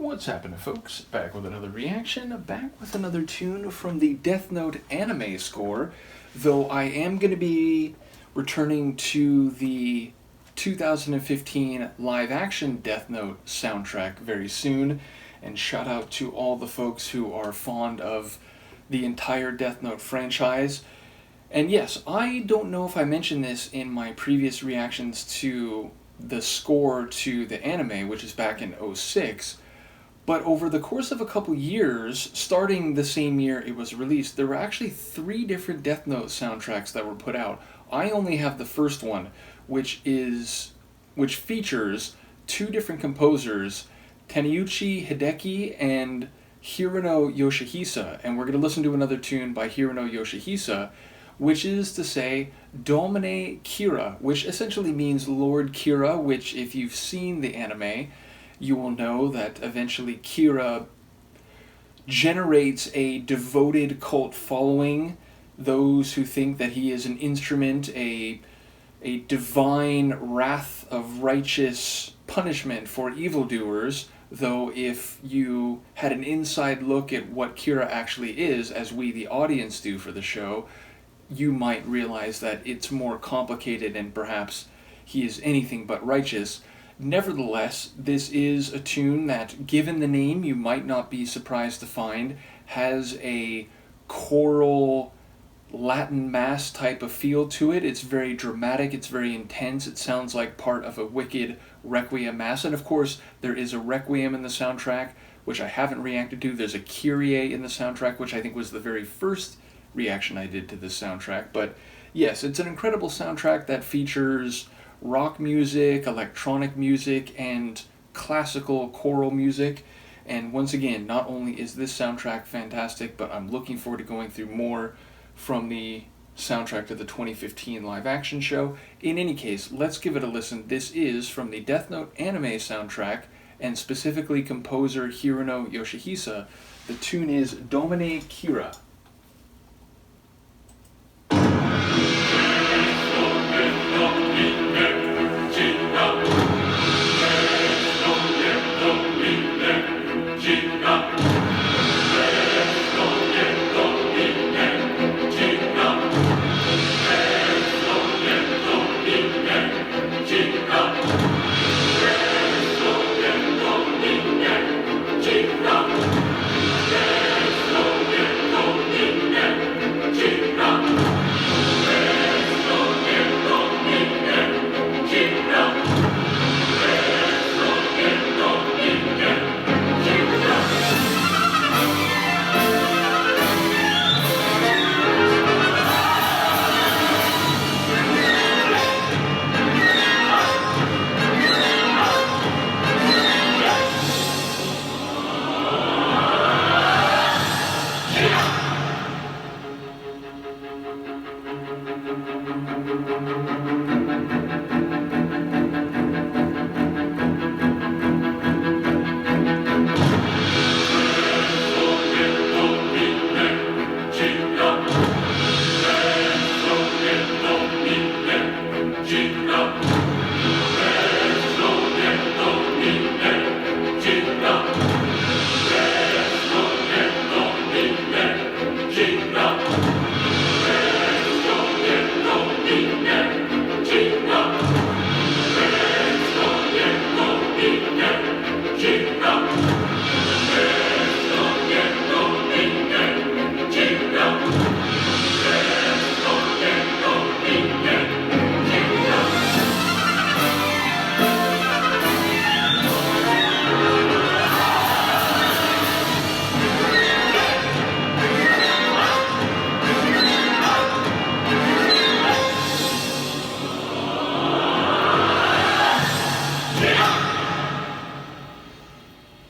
What's happening, folks? Back with another reaction, back with another tune from the Death Note anime score, though I am going to be returning to the 2015 live-action Death Note soundtrack very soon, and shout out to all the folks who are fond of the entire Death Note franchise. And yes, I don't know if I mentioned this in my previous reactions to the score to the anime, which is back in '06, but over the course of a couple years, starting the same year it was released, there were actually 3 different Death Note soundtracks that were put out. I only have the first one, which features 2 different composers, Taneuchi Hideki and Hirano Yoshihisa, and we're going to listen to another tune by Hirano Yoshihisa, which is to say Domine Kira, which essentially means Lord Kira, which if you've seen the anime, you will know that eventually Kira generates a devoted cult following, those who think that he is an instrument, a divine wrath of righteous punishment for evildoers, though if you had an inside look at what Kira actually is, as we the audience do for the show, you might realize that it's more complicated and perhaps he is anything but righteous. Nevertheless, this is a tune that, given the name, you might not be surprised to find, has a choral Latin mass type of feel to it. It's very dramatic, it's very intense, it sounds like part of a wicked Requiem mass, and of course there is a Requiem in the soundtrack, which I haven't reacted to. There's a Kyrie in the soundtrack, which I think was the very first reaction I did to this soundtrack, but yes, it's an incredible soundtrack that features rock music, electronic music, and classical choral music. And once again, not only is this soundtrack fantastic, but I'm looking forward to going through more from the soundtrack to the 2015 live-action show. In any case, let's give it a listen. This is from the Death Note anime soundtrack, and specifically composer Hirano Yoshihisa. The tune is Domine Kira.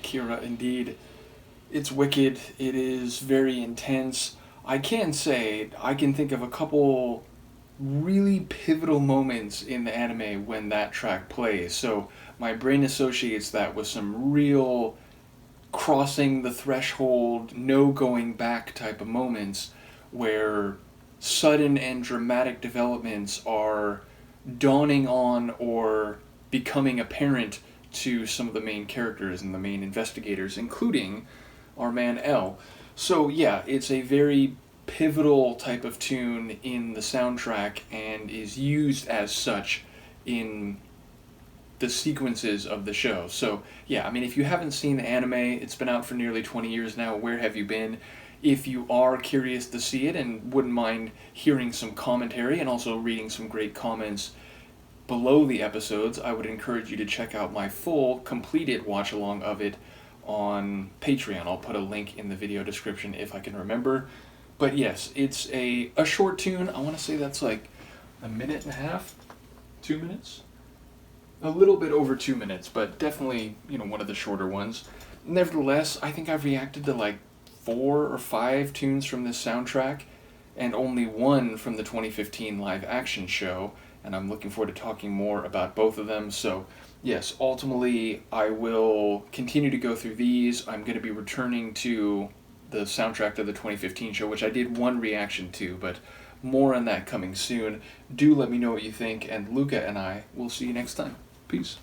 Kira, indeed. It's wicked, it is very intense. I can say, I can think of a couple really pivotal moments in the anime when that track plays, so my brain associates that with some real crossing the threshold, no going back type of moments where sudden and dramatic developments are dawning on or becoming apparent to some of the main characters and the main investigators, including our man L. So yeah, it's a very pivotal type of tune in the soundtrack and is used as such in the sequences of the show. So yeah, I mean, if you haven't seen the anime, it's been out for nearly 20 years now. Where have you been? If you are curious to see it and wouldn't mind hearing some commentary and also reading some great comments below the episodes, I would encourage you to check out my full, completed watch-along of it on Patreon. I'll put a link in the video description if I can remember. But yes, it's a short tune. I want to say that's like a minute and a half, 2 minutes? A little bit over 2 minutes, but definitely, one of the shorter ones. Nevertheless, I think I've reacted to like 4 or 5 tunes from this soundtrack, and only one from the 2015 live action show, and I'm looking forward to talking more about both of them. So yes, ultimately I will continue to go through these. I'm going to be returning to the soundtrack to the 2015 show, which I did one reaction to, but more on that coming soon. Do let me know what you think, and Luca and I will see you next time. Peace.